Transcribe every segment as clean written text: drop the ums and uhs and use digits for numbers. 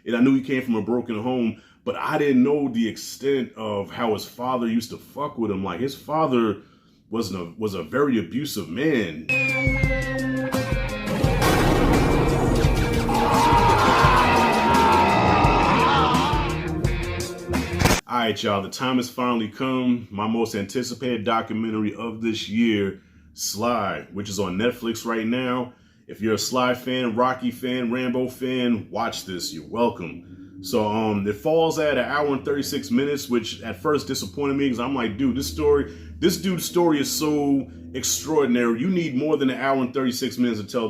and I knew he came from a broken home, but I didn't know the extent of how his father used to fuck with him. Like, his father was a very abusive man. All right, y'all, the time has finally come. My most anticipated documentary of this year, SLY, which is on Netflix right now. If you're a SLY fan, Rocky fan, Rambo fan, watch this. You're welcome. So it falls at 1 hour and 36 minutes, which at first disappointed me because I'm like, dude, this dude's story is so extraordinary. You need more than 1 hour and 36 minutes to tell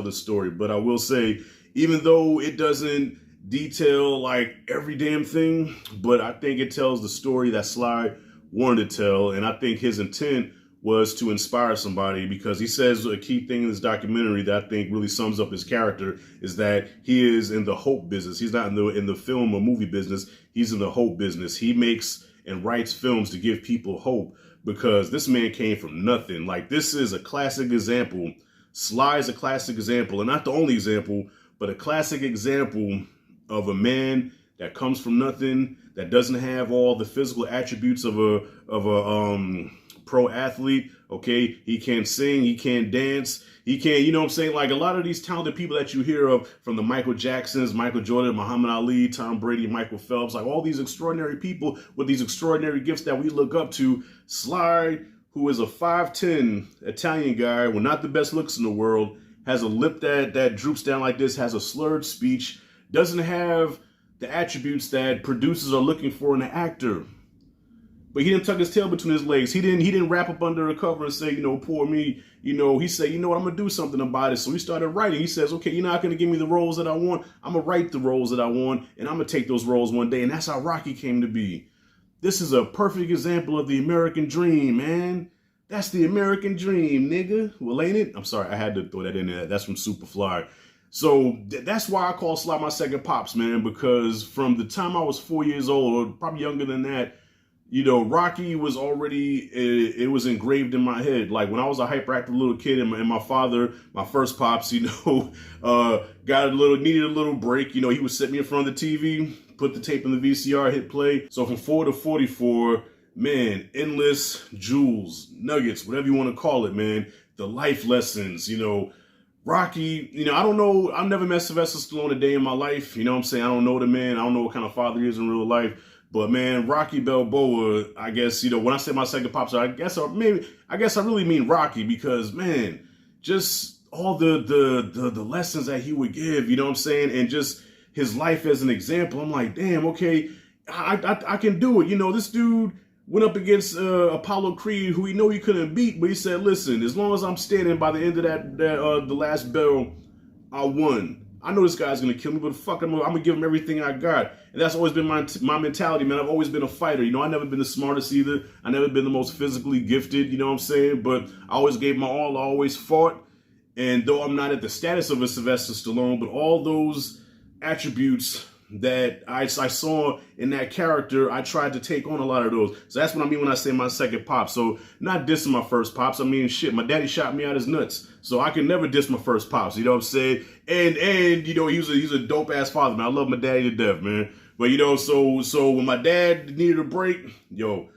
this story. But I will say, even though it doesn't detail like every damn thing, but I think it tells the story that SLY wanted to tell, and I think his intent was to inspire somebody, because he says a key thing in this documentary that I think really sums up his character is that he is in the hope business. He's not in the film or movie business. He's in the hope business. He makes and writes films to give people hope, because this man came from nothing. Like, this is a classic example. SLY is a classic example, and not the only example, but a classic example of a man that comes from nothing, that doesn't have all the physical attributes of a pro athlete. Okay, he can't sing, he can't dance, he can't, you know what I'm saying? Like, a lot of these talented people that you hear of, from the Michael Jacksons, Michael Jordan, Muhammad Ali, Tom Brady, Michael Phelps, like all these extraordinary people with these extraordinary gifts that we look up to, SLY, who is a 5'10" Italian guy with not the best looks in the world, has a lip that droops down like this, has a slurred speech, doesn't have the attributes that producers are looking for in an actor. But he didn't tuck his tail between his legs. He didn't wrap up under a cover and say, you know, poor me. You know, he said, you know what, I'm going to do something about it. So he started writing. He says, okay, you're not going to give me the roles that I want. I'm going to write the roles that I want, and I'm going to take those roles one day. And that's how Rocky came to be. This is a perfect example of the American dream, man. That's the American dream, nigga. Well, ain't it? I'm sorry, I had to throw that in there. That's from Superfly. So that's why I call SLY my second pops, man, because from the time I was 4 years old, or probably younger than that, you know, Rocky was already, it was engraved in my head. Like, when I was a hyperactive little kid, and my father, my first pops, you know, needed a little break. You know, he would sit me in front of the TV, put the tape in the VCR, hit play. So from 4 to 44, man, endless jewels, nuggets, whatever you want to call it, man. The life lessons, you know. Rocky, you know, I don't know. I've never met Sylvester Stallone a day in my life. You know what I'm saying? I don't know the man. I don't know what kind of father he is in real life. But man, Rocky Balboa, I guess, you know, when I say my second pops, I guess I really mean Rocky, because man, just all the lessons that he would give, you know what I'm saying? And just his life as an example. I'm like, damn, okay, I can do it. You know, this dude went up against Apollo Creed, who he know he couldn't beat, but he said, listen, as long as I'm standing by the end of the last bell, I won. I know this guy's going to kill me, but fuck, I'm going to give him everything I got. And that's always been my mentality, man. I've always been a fighter. You know, I've never been the smartest either. I've never been the most physically gifted, you know what I'm saying? But I always gave my all. I always fought. And though I'm not at the status of a Sylvester Stallone, but all those attributes that I saw in that character, I tried to take on a lot of those. So that's what I mean when I say my second pop. So not dissing my first pops. I mean, shit, my daddy shot me out his nuts. So I can never diss my first pops. You know what I'm saying? And you know, he's a dope ass father, man. I love my daddy to death, man. But you know, so when my dad needed a break, yo,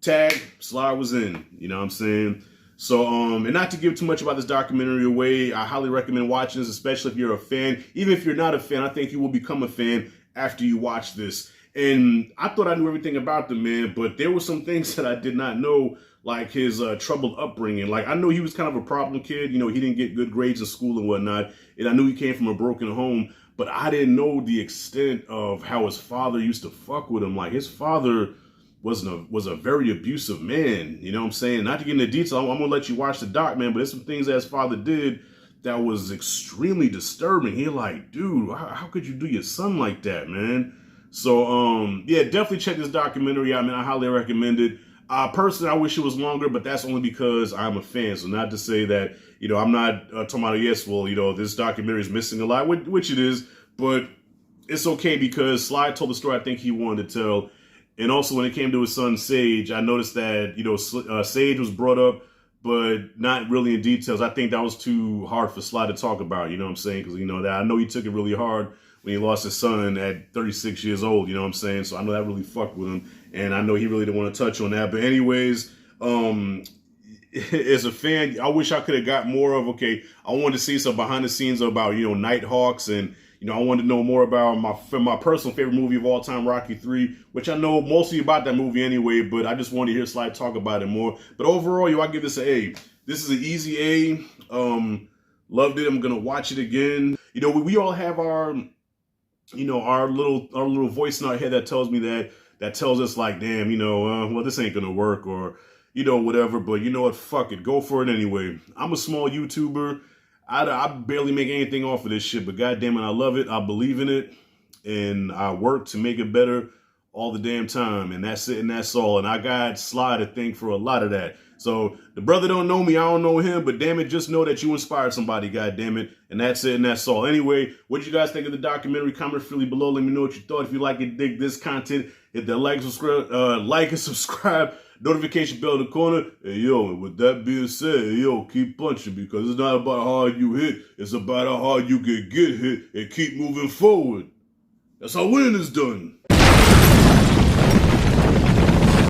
tag, SLY was in. You know what I'm saying? So, and not to give too much about this documentary away, I highly recommend watching this, especially if you're a fan. Even if you're not a fan, I think you will become a fan after you watch this. And I thought I knew everything about the man, but there were some things that I did not know, like his troubled upbringing. Like, I know he was kind of a problem kid. You know, he didn't get good grades in school and whatnot. And I knew he came from a broken home, but I didn't know the extent of how his father used to fuck with him. Like, his father was a very abusive man, you know what I'm saying? Not to get into detail, I'm gonna let you watch the doc, man, but there's some things that his father did that was extremely disturbing. He like, dude, how could you do your son like that, man? So, yeah, definitely check this documentary out, man. I highly recommend it. Personally, I wish it was longer, but that's only because I'm a fan. So not to say that, you know, I'm not talking about, yes, well, you know, this documentary is missing a lot, which it is, but it's okay because SLY told the story I think he wanted to tell. And also when it came to his son, Sage, I noticed that, you know, Sage was brought up, but not really in details. I think that was too hard for SLY to talk about, you know what I'm saying? Because, you know, that I know he took it really hard. when he lost his son at 36 years old. You know what I'm saying? So I know that really fucked with him, and I know he really didn't want to touch on that. But anyways, as a fan, I wish I could have got more of, okay, I wanted to see some behind the scenes about, Nighthawks, and, I wanted to know more about my personal favorite movie of all time, Rocky 3, which I know mostly about that movie anyway, but I just wanted to hear Sly talk about it more. But overall, I give this an A. This is an easy A. Loved it. I'm going to watch it again. We all have our, our little voice in our head that tells me that tells us like, damn, well, this ain't going to work, or, whatever. But you know what? Fuck it. Go for it anyway. I'm a small YouTuber. I barely make anything off of this shit, but goddamn it, I love it. I believe in it, and I work to make it better all the damn time. And that's it, and that's all. And I got Sly to thank for a lot of that. So the brother don't know me, I don't know him, but damn it, just know that you inspired somebody, goddamn it. And that's it, and that's all. Anyway, what you guys think of the documentary? Comment freely below. Let me know what you thought. If you like it, dig this content, hit that like and subscribe. Notification bell in the corner. Hey, yo, and with that being said, hey, yo, keep punching, because it's not about how hard you hit. It's about how hard you can get hit and keep moving forward. That's how winning is done.